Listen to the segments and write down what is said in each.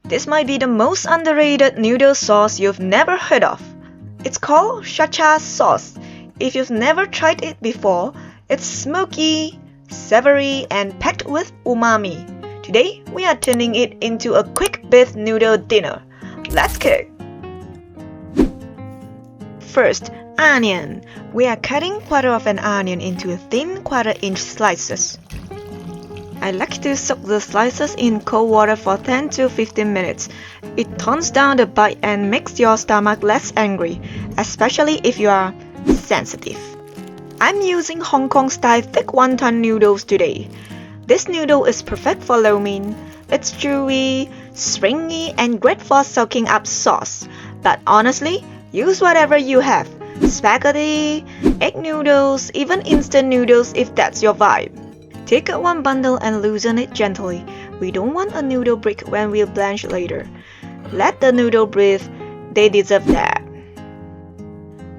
This might be the most underrated noodle sauce you've never heard of. It's called Shacha sauce. If you've never tried it before, it's smoky, savory, and packed with umami. Today, we are turning it into a quick beef noodle dinner. Let's cook! First, onion. We are cutting quarter of an onion into thin quarter-inch slices. I like to soak the slices in cold water for 10 to 15 minutes. It tones down the bite and makes your stomach less angry, especially if you are sensitive. I'm using Hong Kong style thick wonton noodles today. This noodle is perfect for lo mein. It's chewy, springy, and great for soaking up sauce. But honestly, use whatever you have. Spaghetti, egg noodles, even instant noodles if that's your vibe. Take out one bundle and loosen it gently. We don't want a noodle brick when we blanch later. Let the noodle breathe, they deserve that.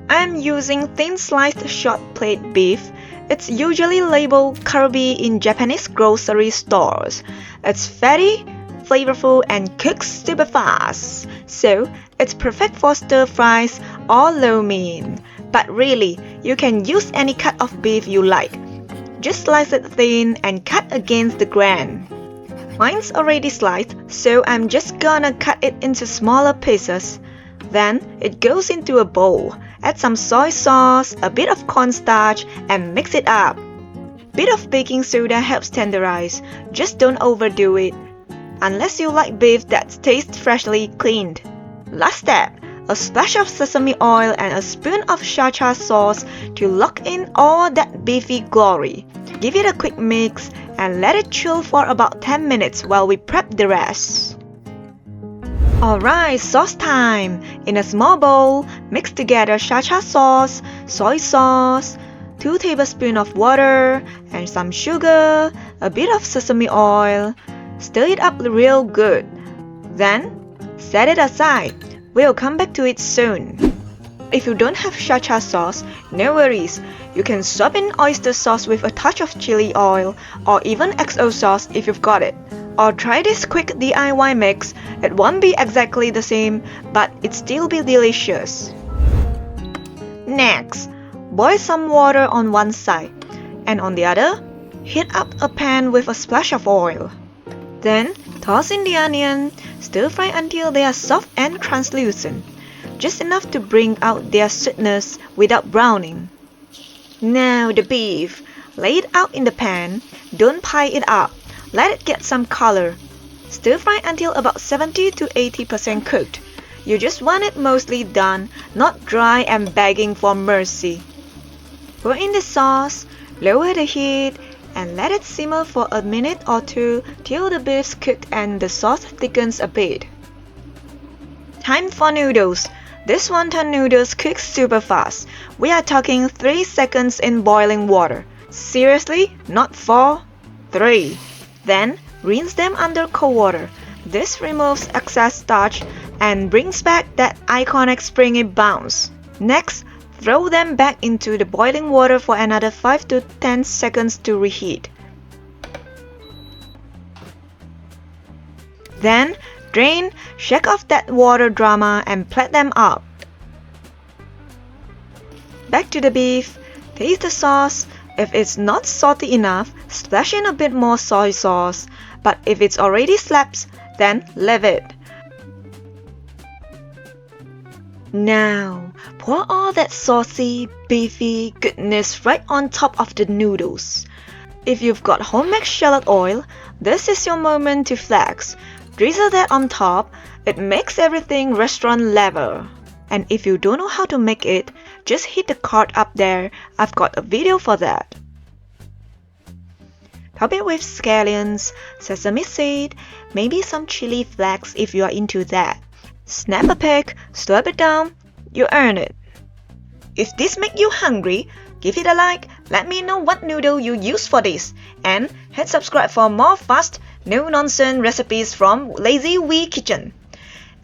I'm using thin sliced short plate beef. It's usually labeled Kalbi in Japanese grocery stores. It's fatty, flavorful, and cooks super fast. So, it's perfect for stir fries or lo mein. But really, you can use any cut of beef you like. Just slice it thin and cut against the grain. Mine's already sliced, so I'm just gonna cut it into smaller pieces. Then it goes into a bowl. Add some soy sauce, a bit of cornstarch, and mix it up. Bit of baking soda helps tenderize. Just don't overdo it, unless you like beef that tastes freshly cleaned. Last step, a splash of sesame oil and a spoon of Shacha sauce to lock in all that beefy glory. Give it a quick mix and let it chill for about 10 minutes while we prep the rest. Alright, sauce time! In a small bowl, mix together Shacha sauce, soy sauce, 2 tablespoons of water, and some sugar, a bit of sesame oil. Stir it up real good. Then, set it aside. We'll come back to it soon. If you don't have Shacha sauce, no worries. You can swap in oyster sauce with a touch of chili oil, or even XO sauce if you've got it. Or try this quick DIY mix. It won't be exactly the same, but it'll still be delicious. Next, boil some water on one side, and on the other, heat up a pan with a splash of oil. Then, toss in the onion, stir fry until they are soft and translucent, just enough to bring out their sweetness without browning. Now the beef, lay it out in the pan, don't pile it up, let it get some color. Stir fry until about 70 to 80% cooked. You just want it mostly done, not dry and begging for mercy. Pour in the sauce, lower the heat, and let it simmer for a minute or two till the beef's cooked and the sauce thickens a bit. Time for noodles. This wonton noodles cook super fast. We are talking 3 seconds in boiling water. Seriously? Not 4? 3. Then, rinse them under cold water. This removes excess starch and brings back that iconic springy bounce. Next, throw them back into the boiling water for another 5 to 10 seconds to reheat. Then, drain, shake off that water drama and plate them up. Back to the beef. Taste the sauce. If it's not salty enough, splash in a bit more soy sauce. But if it's already slaps, then leave it. Now, pour all that saucy, beefy goodness right on top of the noodles. If you've got homemade shallot oil, this is your moment to flex. Drizzle that on top. It makes everything restaurant level. And if you don't know how to make it, just hit the card up there. I've got a video for that. Top it with scallions, sesame seed, maybe some chili flakes if you are into that. Snap a peck, slurp it down, you earn it. If this make you hungry, give it a like, let me know what noodle you use for this, and hit subscribe for more fast, no-nonsense recipes from Lazy Wee Kitchen.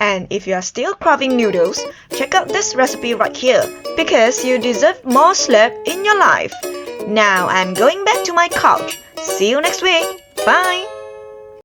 And if you are still craving noodles, check out this recipe right here, because you deserve more slurp in your life. Now I'm going back to my couch. See you next week. Bye!